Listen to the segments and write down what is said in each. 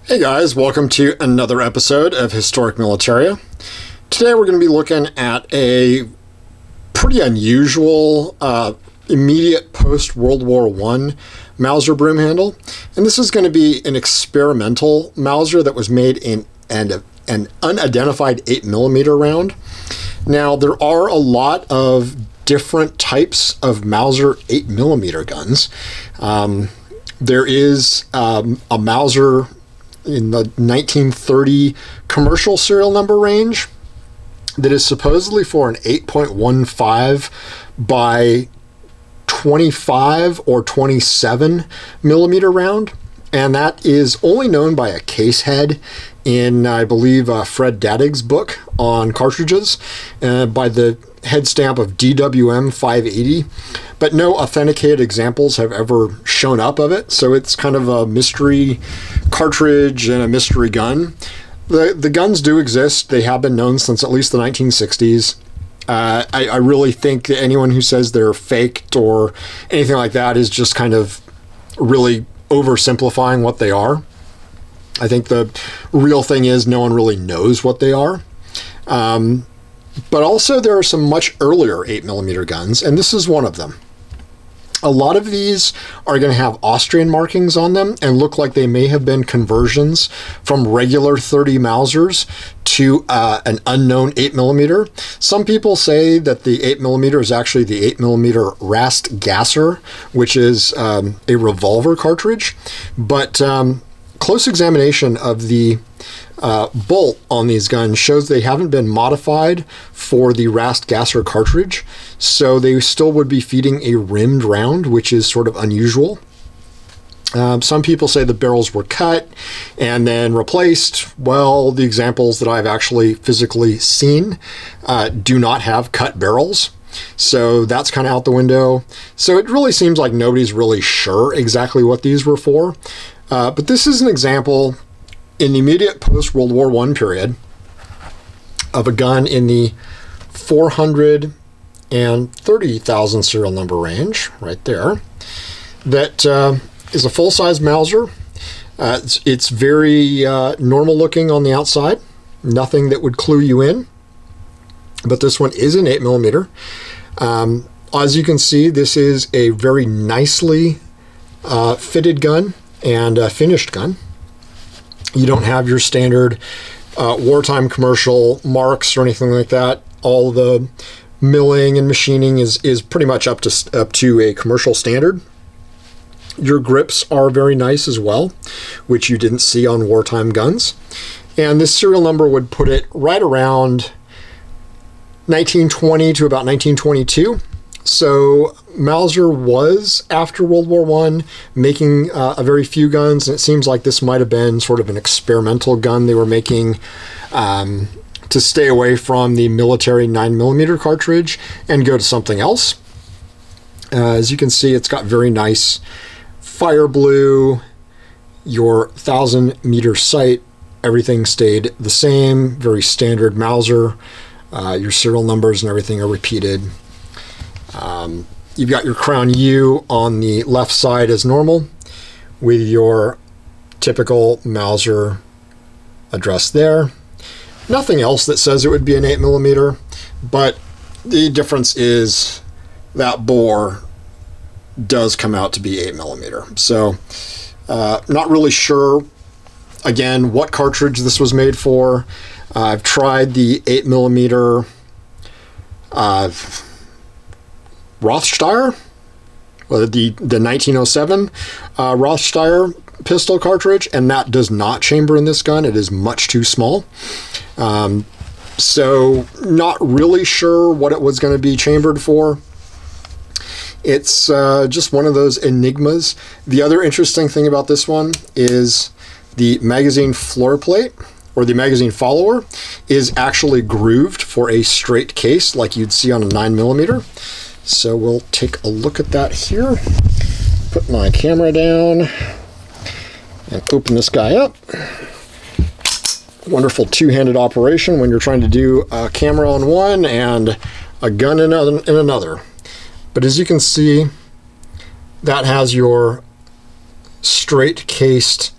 Hey guys, welcome to another episode of Historic Militaria. Today we're going to be looking at a pretty unusual immediate post-World War I Mauser broomhandle. And this is going to be an experimental Mauser that was made in an unidentified 8mm round. Now there are a lot of different types of Mauser 8mm guns. There is a Mauser in the 1930 commercial serial number range that is supposedly for an 8.15 by 25 or 27 millimeter round, and that is only known by a case head in, I believe, Fred Dadig's book on cartridges, by the head stamp of DWM 580, but no authenticated examples have ever shown up of it, so it's kind of a mystery cartridge and a mystery gun. The guns do exist. They have been known since at least the 1960s. I really think that anyone who says they're faked or anything like that is just kind of really oversimplifying what they are. I think the real thing is no one really knows what they are. But also there are some much earlier 8mm guns, and this is one of them. A lot of these are going to have Austrian markings on them and look like they may have been conversions from regular 30 Mausers to an unknown 8mm. Some people say that the 8mm is actually the 8mm Rastgasser, which is a revolver cartridge, but close examination of the bolt on these guns shows they haven't been modified for the Rastgasser cartridge, so they still would be feeding a rimmed round, which is sort of unusual. Some people say the barrels were cut and then replaced. Well, the examples that I've actually physically seen do not have cut barrels, so that's kind of out the window. So it really seems like nobody's really sure exactly what these were for. But this is an example in the immediate post-World War I period of a gun in the 430,000 serial number range, right there, that is a full-size Mauser. It's very normal looking on the outside, nothing that would clue you in, but this one is an 8mm. As you can see, this is a very nicely fitted gun and finished gun. You don't have your standard Wartime Commercial marks or anything like that. All the milling and machining is pretty much up to a commercial standard. Your grips are very nice as well, which you didn't see on wartime guns. And this serial number would put it right around 1920 to about 1922. So Mauser was, after World War I, making a very few guns, and it seems like this might have been sort of an experimental gun they were making to stay away from the military 9mm cartridge and go to something else. As you can see, it's got very nice fire blue, your 1,000-meter sight, everything stayed the same, very standard Mauser. Your serial numbers and everything are repeated. You've got your crown U on the left side as normal with your typical Mauser address there. Nothing else that says it would be an 8mm, but the difference is that bore does come out to be 8mm. So not really sure, again, what cartridge this was made for. I've tried the 8mm Rothsteier, the 1907 Rothsteier pistol cartridge, and that does not chamber in this gun. It is much too small. So not really sure what it was going to be chambered for. It's just one of those enigmas. The other interesting thing about this one is the magazine floor plate, or the magazine follower, is actually grooved for a straight case like you'd see on a 9mm. So we'll take a look at that here. Put my camera down and open this guy up. Wonderful two-handed operation when you're trying to do a camera on one and a gun in another. But as you can see, that has your straight cased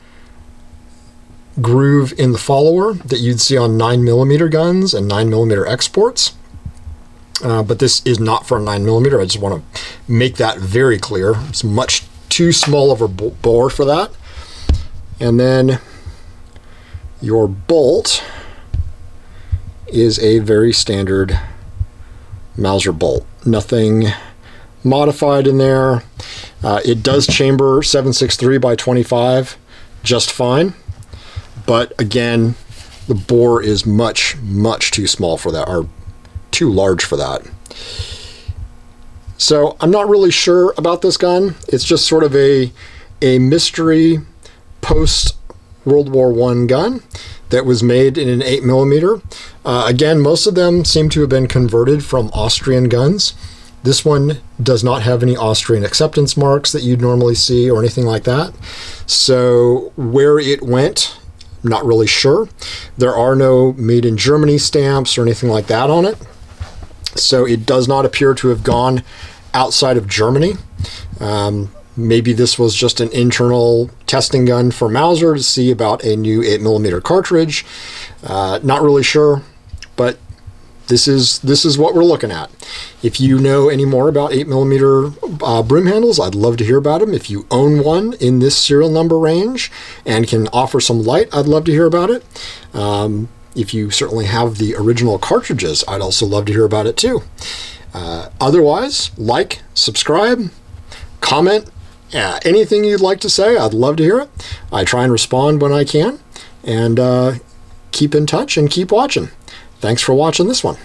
groove in the follower that you'd see on 9mm guns and 9mm exports. But this is not for a 9mm. I just want to make that very clear. It's much too small of a bore for that. And then your bolt is a very standard Mauser bolt. Nothing modified in there. It does chamber 763 by 25 just fine. But again, the bore is much, much too small for that, or too large for that. So I'm not really sure about this gun. It's just sort of a mystery post World War I gun that was made in an 8mm. Again, most of them seem to have been converted from Austrian guns. This one does not have any Austrian acceptance marks that you'd normally see or anything like that. So where it went, I'm not really sure. There are no made in Germany stamps or anything like that on it. So it does not appear to have gone outside of Germany. Maybe this was just an internal testing gun for Mauser to see about a new 8mm cartridge. Not really sure, but this is what we're looking at. If you know any more about 8mm broom handles, I'd love to hear about them. If you own one in this serial number range and can offer some light, I'd love to hear about it. If you certainly have the original cartridges, I'd also love to hear about it too. Otherwise, like, subscribe, comment, anything you'd like to say, I'd love to hear it. I try and respond when I can, and keep in touch and keep watching. Thanks for watching this one.